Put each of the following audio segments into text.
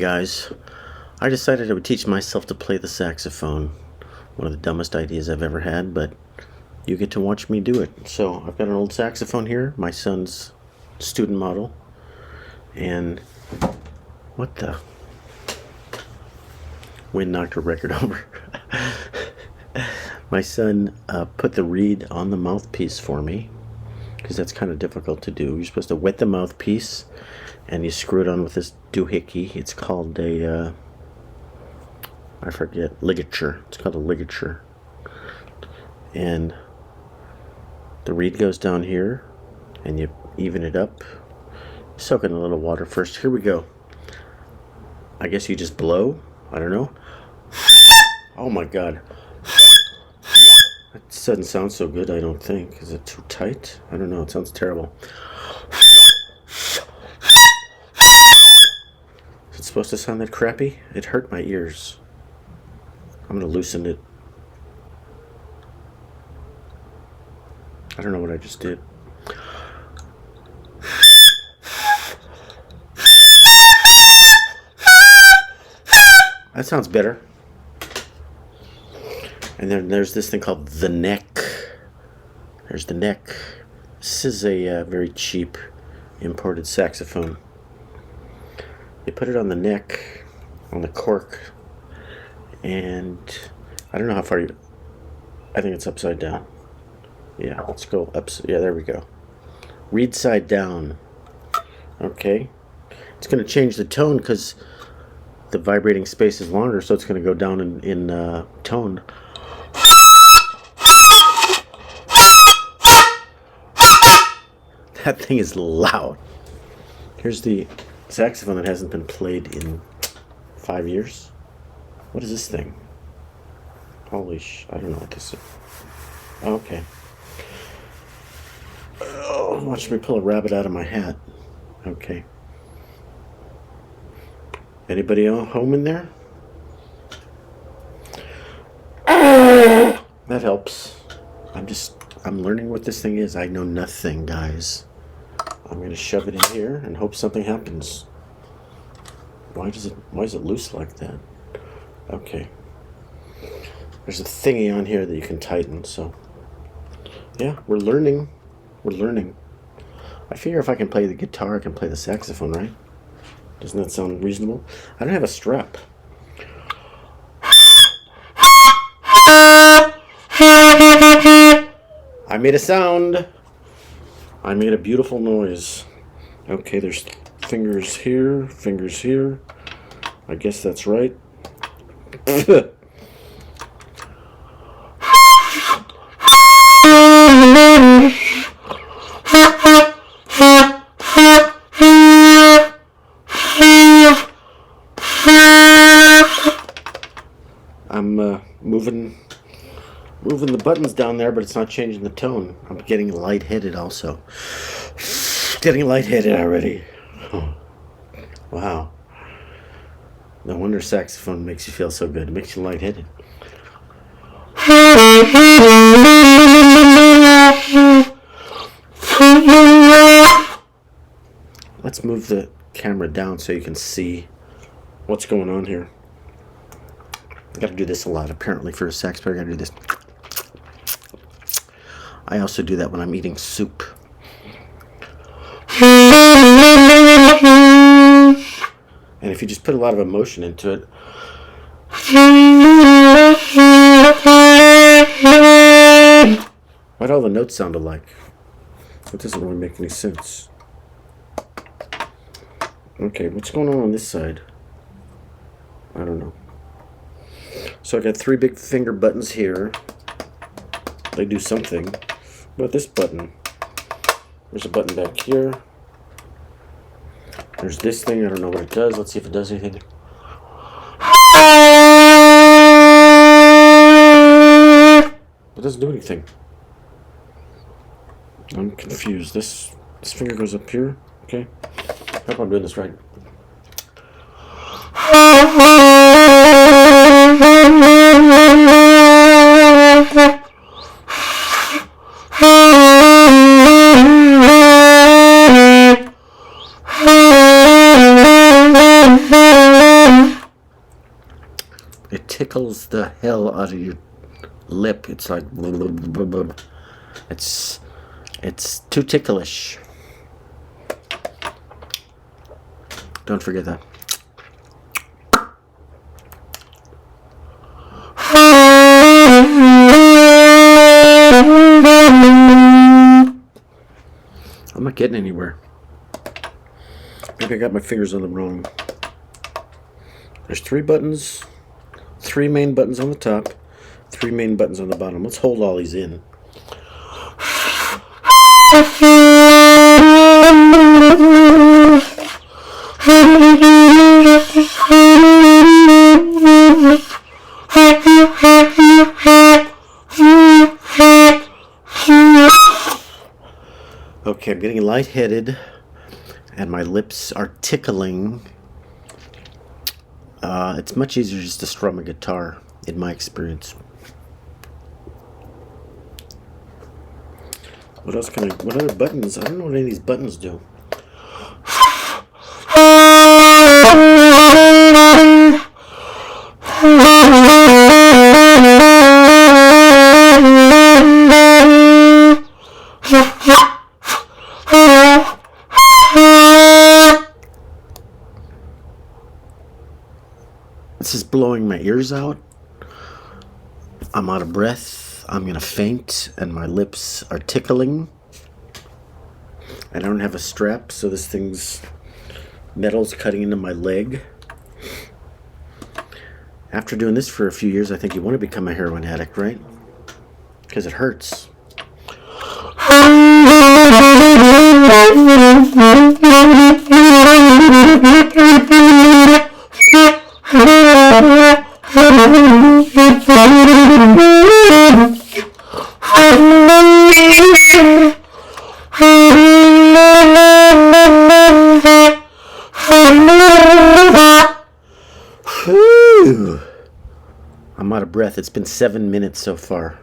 guys, I decided I would teach myself to play the saxophone. One of the dumbest ideas I've ever had, but you get to watch me do it. So I've got an old saxophone here, my son's student model, and what the? Wind knocked her record over. My son put the reed on the mouthpiece for me, because that's kind of difficult to do. You're supposed to wet the mouthpiece, and you screw it on with this doohickey. It's called a, I forget, ligature. It's called a ligature. And the reed goes down here, and you even it up. Soak it in a little water first. Here we go. I guess you just blow. I don't know. Oh my God. That doesn't sound so good, I don't think. Is it too tight? I don't know. It sounds terrible. Is it supposed to sound that crappy? It hurt my ears. I'm going to loosen it. I don't know what I just did. That sounds better. And then there's this thing called the neck. There's the neck. This is a very cheap imported saxophone. You put it on the neck, on the cork, and I don't know how far you... I think it's upside down. Yeah, let's go up. Yeah, there we go. Reed side down. Okay. It's going to change the tone because the vibrating space is longer, so it's going to go down in tone. That thing is loud. Here's the saxophone that hasn't been played in 5 years. What is this thing? Holy I don't know what this is. Okay. Oh, watch me pull a rabbit out of my hat. Okay. Anybody home in there? That helps. I'm learning what this thing is. I know nothing, guys. I'm going to shove it in here and hope something happens. Why is it loose like that? Okay. There's a thingy on here that you can tighten, so yeah, we're learning. We're learning. I figure if I can play the guitar, I can play the saxophone, right? Doesn't that sound reasonable? I don't have a strap. I made a sound. I made a beautiful noise. Okay, there's fingers here, fingers here. I guess that's right. I'm moving the buttons down there, but it's not changing the tone. I'm getting lightheaded also. Getting lightheaded already. Oh, wow. No wonder saxophone makes you feel so good. It makes you lightheaded. Let's move the camera down so you can see what's going on here. I gotta do this a lot. Apparently for a sax player, I gotta do this. I also do that when I'm eating soup. And if you just put a lot of emotion into it, why'd all the notes sound alike? That doesn't really make any sense. Okay, what's going on this side? I don't know. So I got 3 big finger buttons here. They do something. What about this button? There's a button back here. There's this thing. I don't know what it does. Let's see if it does anything. It doesn't do anything. I'm confused. This finger goes up here. Okay. I hope I'm doing this right. tickles the hell out of your lip. It's like it's too ticklish. Don't forget that. I'm not getting anywhere. Maybe I got my fingers on them wrong. There's 3 buttons, 3 main buttons on the top, 3 main buttons on the bottom. Let's hold all these in. Okay, I'm getting lightheaded, and my lips are tickling. It's much easier just to strum a guitar, in my experience. What else can I... What other buttons? I don't know what any of these buttons do. This is blowing my ears out. I'm out of breath. I'm gonna faint, and my lips are tickling. I don't have a strap, so this thing's metal's cutting into my leg. After doing this for a few years, I think you want to become a heroin addict, right? Because it hurts. Whew. I'm out of breath. It's been 7 minutes so far,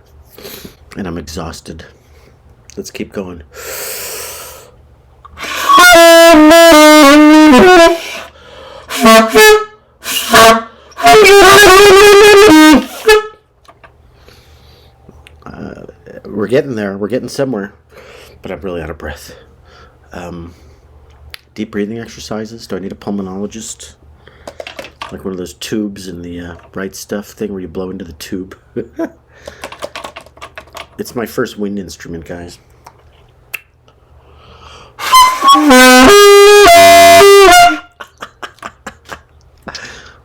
and I'm exhausted. Let's keep going. We're getting there. We're getting somewhere, but I'm really out of breath. Deep breathing exercises. Do I need a pulmonologist? Like one of those tubes in the Bright Stuff thing where you blow into the tube. It's my first wind instrument, guys.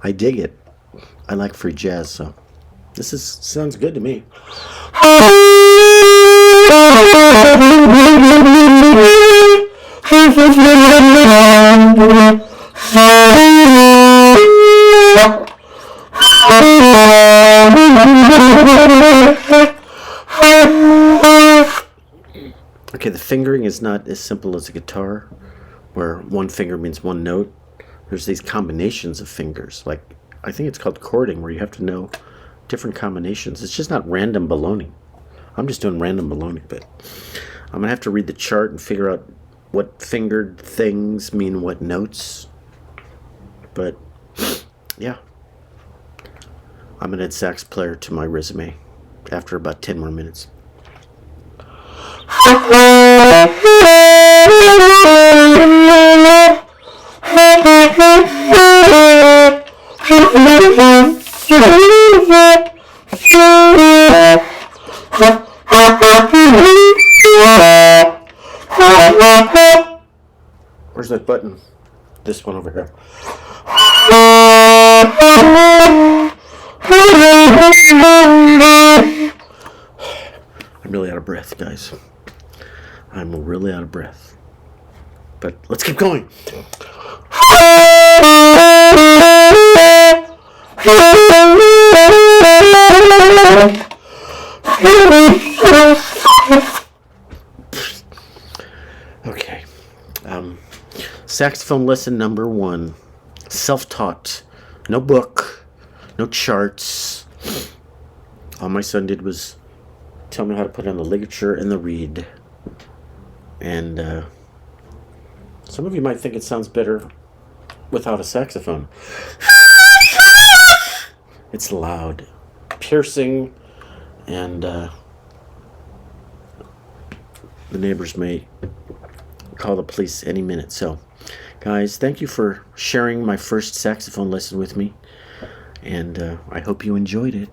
I dig it. I like free jazz, so this sounds good to me. Okay, the fingering is not as simple as a guitar, where one finger means one note. There's these combinations of fingers, like I think it's called chording, where you have to know different combinations. It's just not random baloney. I'm just doing random baloney, but I'm gonna have to read the chart and figure out what fingered things mean what notes. But yeah, I'm an ed sax player to my resume after about 10 more minutes. Where's that button? This one over here. I'm really out of breath, guys. I'm really out of breath. But let's keep going. Okay. Saxophone lesson number 1. Self-taught. No book. No charts. All my son did was tell me how to put on the ligature and the reed. And some of you might think it sounds better without a saxophone. It's loud, piercing, and the neighbors may call the police any minute. So, guys, thank you for sharing my first saxophone lesson with me, and I hope you enjoyed it.